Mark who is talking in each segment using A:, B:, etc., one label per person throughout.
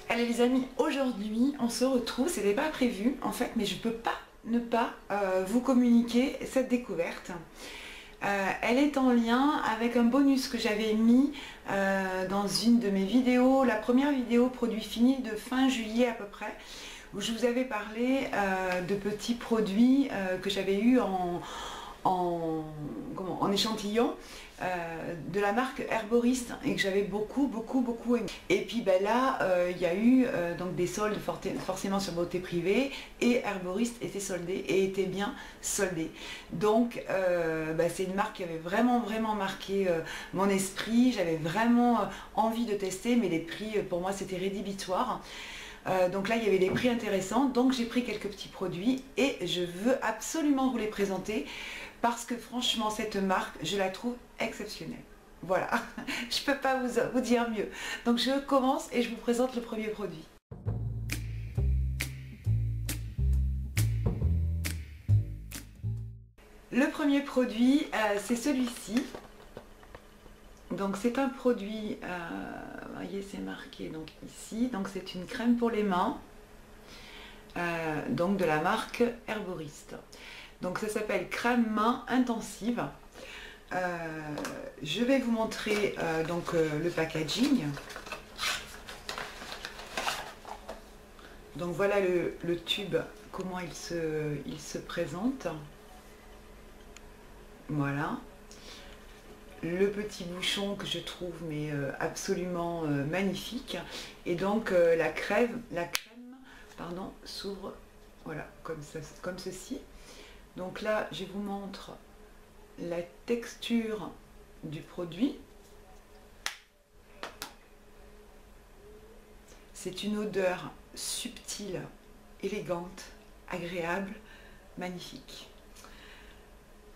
A: Allez les amis, aujourd'hui on se retrouve, c'était pas prévu en fait, mais je peux pas ne pas vous communiquer cette découverte. Elle est en lien avec un bonus que j'avais mis dans une de mes vidéos, la première vidéo produit fini de fin juillet à peu près, où je vous avais parlé de petits produits que j'avais eu en échantillon de la marque Herboriste et que j'avais beaucoup aimé. Et puis ben là il y a eu donc des soldes forcément sur Beauté Privée, et Herboriste était soldé et était bien soldé. Donc ben, c'est une marque qui avait vraiment marqué mon esprit. J'avais vraiment envie de tester, mais les prix pour moi c'était rédhibitoire. Donc là il y avait des prix intéressants, donc j'ai pris quelques petits produits et je veux absolument vous les présenter parce que franchement cette marque je la trouve exceptionnelle. Voilà, je peux pas vous dire mieux. Donc je commence et je vous présente le premier produit. Le premier produit c'est celui-ci. Donc c'est un produit, vous voyez c'est marqué donc ici, donc c'est une crème pour les mains, donc de la marque Herboriste. Donc ça s'appelle crème main intensive. Je vais vous montrer donc le packaging. Donc voilà le tube, comment il se présente. Voilà. Le petit bouchon que je trouve mais absolument magnifique, et donc la crème pardon s'ouvre voilà comme ça, comme ceci. Donc là je vous montre la texture du produit. C'est une odeur subtile, élégante, agréable, magnifique.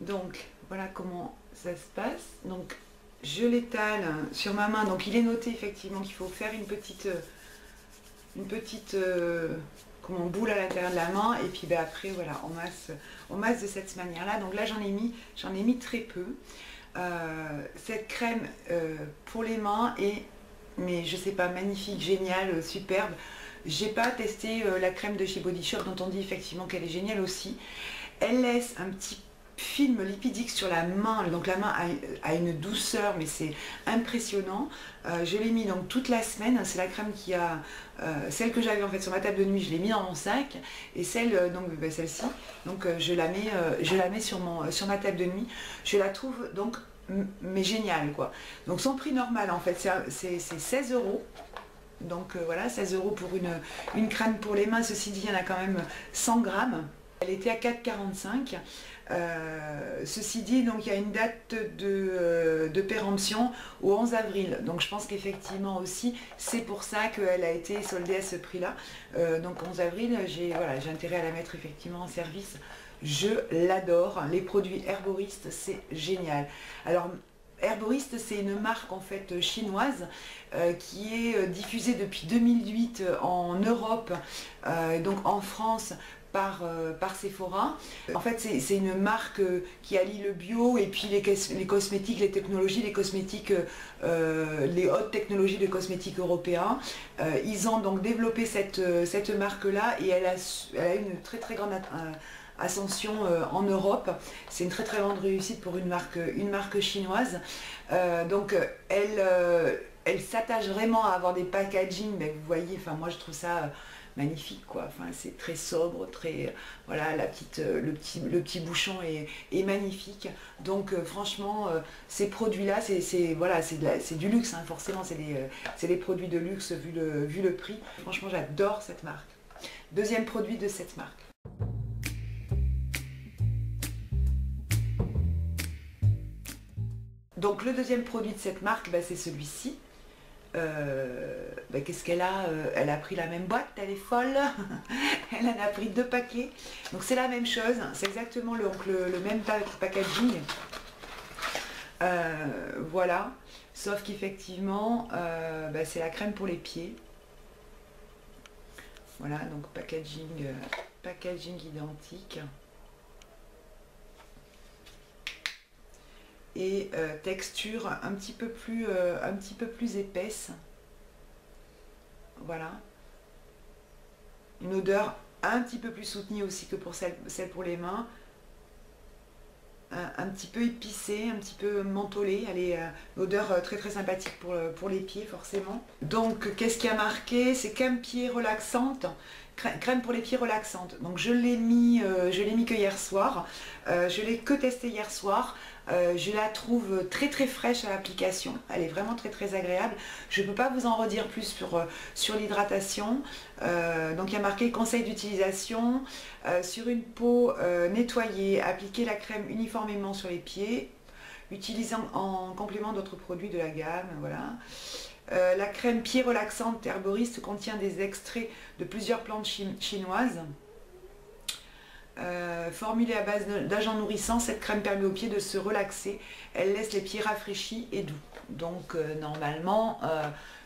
A: Donc voilà comment ça se passe. Donc je l'étale sur ma main. Donc il est noté effectivement qu'il faut faire une petite comment, boule à l'intérieur de la main, et puis ben, après voilà on masse de cette manière là. Donc là j'en ai mis très peu. Cette crème pour les mains est, mais je sais pas, magnifique, géniale, superbe. J'ai pas testé la crème de chez Body Shop dont on dit effectivement qu'elle est géniale aussi. Elle laisse un petit film lipidique sur la main, donc la main a une douceur mais c'est impressionnant. Je l'ai mis donc toute la semaine. C'est la crème qui a celle que j'avais en fait sur ma table de nuit, je l'ai mis dans mon sac, et celle donc ben, celle-ci donc je la mets sur ma table de nuit. Je la trouve donc mais géniale quoi. Donc son prix normal en fait c'est 16 €. Donc voilà, 16 € pour une crème pour les mains. Ceci dit, il y en a quand même 100 grammes. Elle était à 4,45 €. Ceci dit, donc il y a une date de péremption au 11 avril. Donc je pense qu'effectivement aussi, c'est pour ça qu'elle a été soldée à ce prix-là. Donc 11 avril, j'ai intérêt à la mettre effectivement en service. Je l'adore. Les produits Herboriste, c'est génial. Alors Herboriste, c'est une marque en fait chinoise qui est diffusée depuis 2008 en Europe, donc en France par Sephora. En fait c'est une marque qui allie le bio et puis les cosmétiques, les technologies, les cosmétiques, les hautes technologies de cosmétiques européens. Ils ont donc développé cette marque là, et elle a une très grande ascension en Europe. C'est une très grande réussite pour une marque chinoise. Donc elle s'attache vraiment à avoir des packaging, mais vous voyez, enfin moi je trouve ça magnifique quoi. Enfin c'est très sobre, très voilà, le petit bouchon est magnifique. Donc franchement ces produits là c'est du luxe hein, forcément c'est des produits de luxe vu le prix. Franchement j'adore cette marque. Deuxième produit de cette marque. Donc le deuxième produit de cette marque, bah, c'est celui-ci. Bah, qu'est-ce qu'elle a elle a pris la même boîte, elle est folle. Elle en a pris 2 paquets. Donc c'est la même chose, c'est exactement le même packaging. Voilà, sauf qu'effectivement bah, c'est la crème pour les pieds. Voilà, donc packaging identique. Et texture un petit peu plus épaisse. Voilà, Une odeur un petit peu plus soutenue aussi que pour celle pour les mains. Un petit peu épicée, un petit peu mentholée. Elle est une odeur très très sympathique pour les pieds forcément. Donc qu'est-ce qui a marqué? C'est crème pied relaxante. Crème pour les pieds relaxante. Donc je l'ai mis que hier soir. Je l'ai que testé hier soir. Je la trouve très très fraîche à l'application. Elle est vraiment très très agréable. Je ne peux pas vous en redire plus sur l'hydratation. Donc il y a marqué conseil d'utilisation. Sur une peau nettoyée, appliquez la crème uniformément sur les pieds, utilisant en complément d'autres produits de la gamme. Voilà. La crème pied relaxante herboriste contient des extraits de plusieurs plantes chinoises. Formulée à base d'agents nourrissants, cette crème permet aux pieds de se relaxer. Elle laisse les pieds rafraîchis et doux. Donc normalement,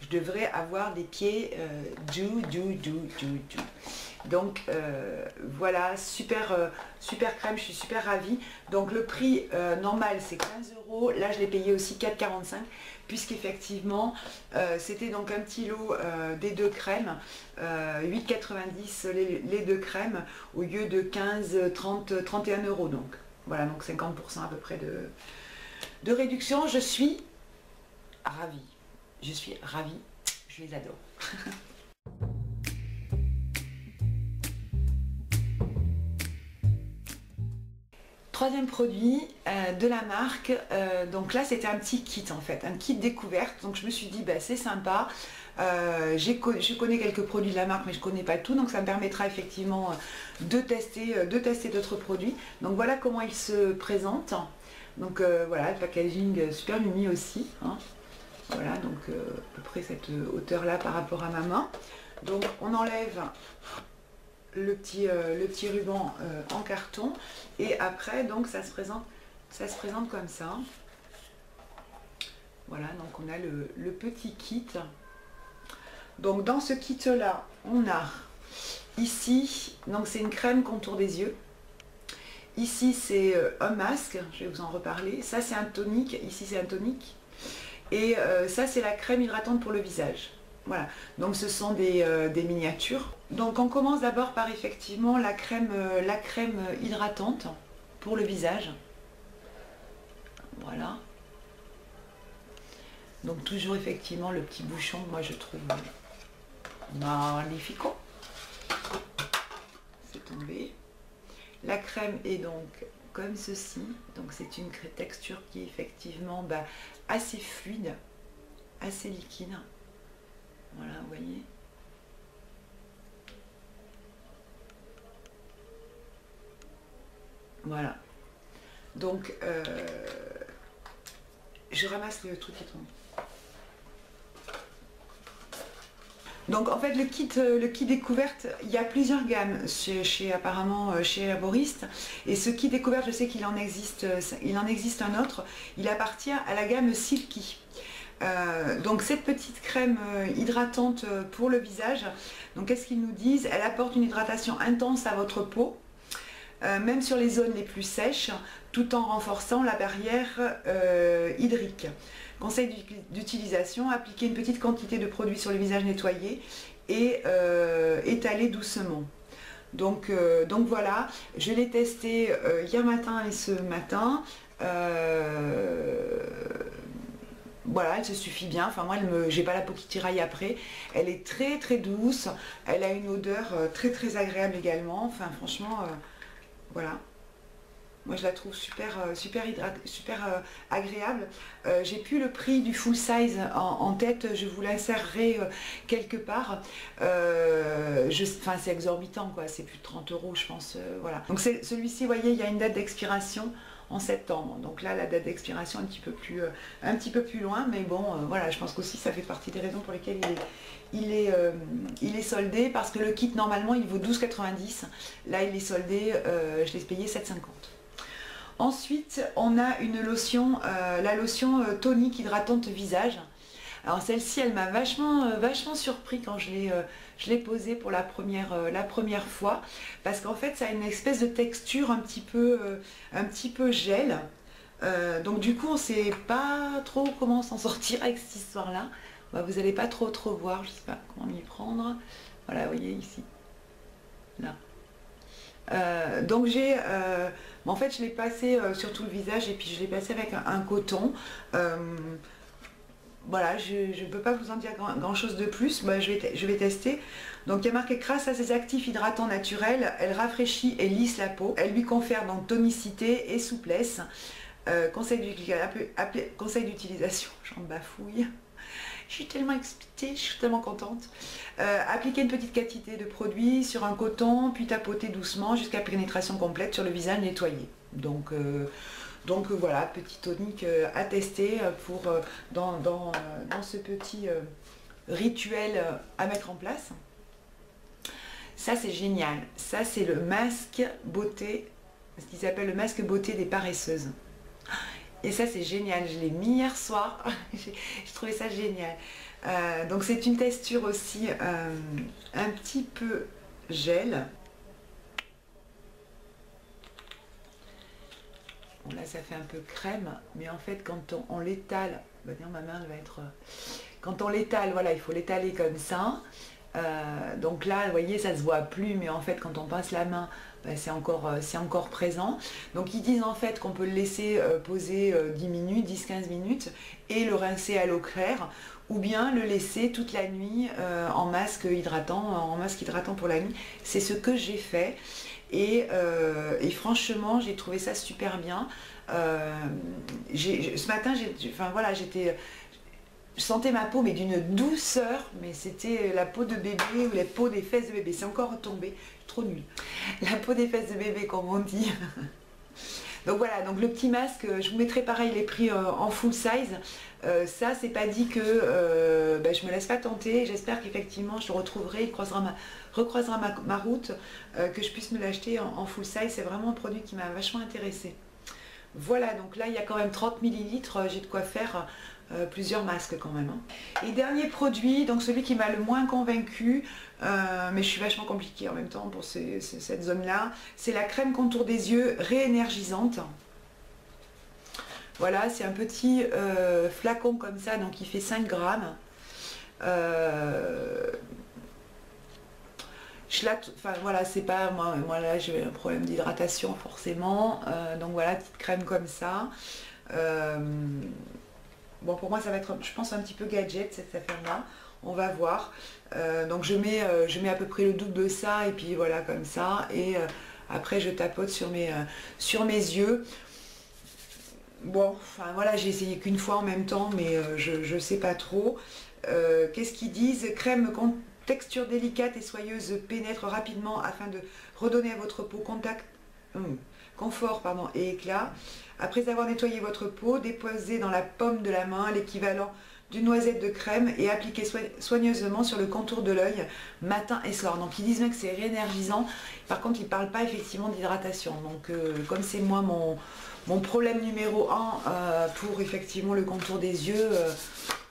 A: je devrais avoir des pieds doux. Donc voilà, super crème, je suis super ravie. Donc le prix normal c'est 15 €, là je l'ai payé aussi 4,45 € puisqu'effectivement c'était donc un petit lot des deux crèmes, 8,90 € les deux crèmes au lieu de 15, 30, 31 €. Donc voilà, donc 50% à peu près de réduction. Je suis ravie, je les adore. Troisième produit de la marque, donc là c'était un petit kit en fait, un kit découverte, donc je me suis dit bah, c'est sympa, je connais quelques produits de la marque mais je ne connais pas tout, donc ça me permettra effectivement de tester d'autres produits. Donc voilà comment il se présente, donc voilà, le packaging super mimi aussi, hein. Voilà, donc à peu près cette hauteur là par rapport à ma main. Donc on enlève le petit ruban en carton et après donc ça se présente comme ça. Voilà, donc on a le petit kit. Donc dans ce kit là on a ici, donc c'est une crème contour des yeux, ici c'est un masque, je vais vous en reparler, ça c'est un tonique, ici c'est un tonique et ça c'est la crème hydratante pour le visage. Voilà, donc ce sont des miniatures. Donc on commence d'abord par effectivement la crème hydratante pour le visage. Voilà. Donc toujours effectivement le petit bouchon, moi je trouve magnifico. C'est tombé. La crème est donc comme ceci. Donc c'est une texture qui est effectivement assez fluide, assez liquide. Voilà, vous voyez. Voilà. Donc, je ramasse le truc qui tombe. Donc en fait le kit découverte, il y a plusieurs gammes apparemment chez Herboriste, et ce kit découverte je sais qu'il en existe un autre, il appartient à la gamme Silky. Donc cette petite crème hydratante pour le visage, donc qu'est-ce qu'ils nous disent? Elle apporte une hydratation intense à votre peau, même sur les zones les plus sèches, tout en renforçant la barrière hydrique. Conseil d'utilisation, appliquer une petite quantité de produit sur le visage nettoyé et étaler doucement. Donc voilà, je l'ai testé hier matin et ce matin. Voilà, elle se suffit bien. Enfin moi, j'ai pas la peau qui tiraille après. Elle est très très douce. Elle a une odeur très très agréable également. Enfin franchement, voilà. Moi je la trouve super agréable. J'ai plus le prix du full size en tête, je vous l'insérerai quelque part. Enfin c'est exorbitant quoi, c'est plus de 30 € je pense. Voilà. Donc celui-ci, vous voyez, il y a une date d'expiration en septembre. Donc là la date d'expiration un petit peu plus loin, mais bon voilà, je pense qu'aussi ça fait partie des raisons pour lesquelles il est soldé, parce que le kit normalement il vaut 12,90 €. Là il est soldé, je l'ai payé 7,50 €. Ensuite, on a une lotion, la lotion tonique hydratante visage. Alors celle-ci, elle m'a vachement surpris quand je l'ai posée pour la première fois, parce qu'en fait, ça a une espèce de texture un petit peu gel. Donc du coup, on ne sait pas trop comment s'en sortir avec cette histoire-là. Vous n'allez pas trop voir, je ne sais pas comment m'y prendre. Voilà, vous voyez ici. là. Donc j'ai... en fait je l'ai passé sur tout le visage et puis je l'ai passé avec un coton. Voilà, je ne peux pas vous en dire grand chose de plus, je vais tester. Donc il y a marqué grâce à ses actifs hydratants naturels, elle rafraîchit et lisse la peau. Elle lui confère donc tonicité et souplesse. Conseil d'utilisation, j'en bafouille. Je suis tellement excitée, je suis tellement contente. Appliquer une petite quantité de produit sur un coton, puis tapoter doucement jusqu'à pénétration complète sur le visage nettoyé. Donc voilà, petit tonique à tester pour, dans ce petit rituel à mettre en place. Ça c'est génial, ça c'est le masque beauté, ce qu'ils appellent le masque beauté des paresseuses. Et ça c'est génial, je l'ai mis hier soir, j'ai trouvé ça génial. Donc c'est une texture aussi un petit peu gel. Bon, là ça fait un peu crème, mais en fait quand on l'étale, ma main elle va être... Quand on l'étale, voilà, il faut l'étaler comme ça. Donc là, vous voyez, ça se voit plus, mais en fait quand on passe la main, c'est encore présent. Donc ils disent en fait qu'on peut le laisser poser 10 minutes, 10-15 minutes, et le rincer à l'eau claire, ou bien le laisser toute la nuit en masque hydratant pour la nuit. C'est ce que j'ai fait. Et franchement j'ai trouvé ça super bien. Ce matin je sentais ma peau mais d'une douceur, mais c'était la peau de bébé ou la peau des fesses de bébé. C'est encore retombé, trop nul. La peau des fesses de bébé comme on dit. Donc voilà, donc le petit masque, je vous mettrai pareil les prix en full size. Ça c'est pas dit que je me laisse pas tenter. J'espère qu'effectivement je le retrouverai, il recroisera ma route, que je puisse me l'acheter en full size. C'est vraiment un produit qui m'a vachement intéressée. Voilà, donc là il y a quand même 30 ml, j'ai de quoi faire plusieurs masques quand même. Et dernier produit, donc celui qui m'a le moins convaincu, mais je suis vachement compliquée en même temps pour cette zone là, c'est la crème contour des yeux réénergisante. Voilà, c'est un petit flacon comme ça, donc il fait 5 grammes. Voilà, c'est pas moi là j'ai un problème d'hydratation forcément, donc voilà, petite crème comme ça. Bon, pour moi ça va être, je pense, un petit peu gadget cette affaire là, on va voir. Donc je mets à peu près le double de ça, et puis voilà, comme ça, et après je tapote sur mes yeux. Bon, enfin voilà, j'ai essayé qu'une fois en même temps, mais je sais pas trop. Qu'est-ce qu'ils disent? Crème texture délicate et soyeuse, pénètre rapidement afin de redonner à votre peau confort et éclat. Après avoir nettoyé votre peau, déposez dans la paume de la main l'équivalent d'une noisette de crème et appliquez soigneusement sur le contour de l'œil matin et soir. Donc ils disent bien que c'est réénergisant, par contre ils ne parlent pas effectivement d'hydratation. Donc comme c'est moi mon problème numéro 1 pour effectivement le contour des yeux,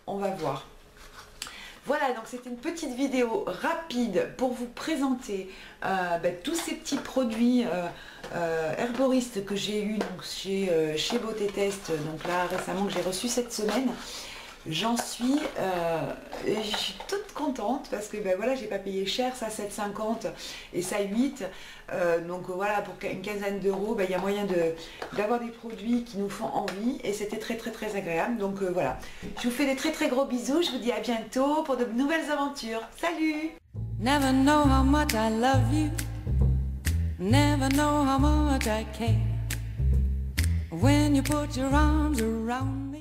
A: on va voir. Voilà, donc c'était une petite vidéo rapide pour vous présenter tous ces petits produits herboristes que j'ai eu chez Beauté Test, donc là récemment, que j'ai reçu cette semaine. J'en suis et je suis toute contente parce que voilà, j'ai pas payé cher, ça 7,50 et ça 8, donc voilà, pour une quinzaine d'euros, il y a moyen d'avoir des produits qui nous font envie, et c'était très agréable. Donc voilà, je vous fais des très gros bisous, je vous dis à bientôt pour de nouvelles aventures. Salut! Never know how much I love you, never know how much I care, when you put your arms around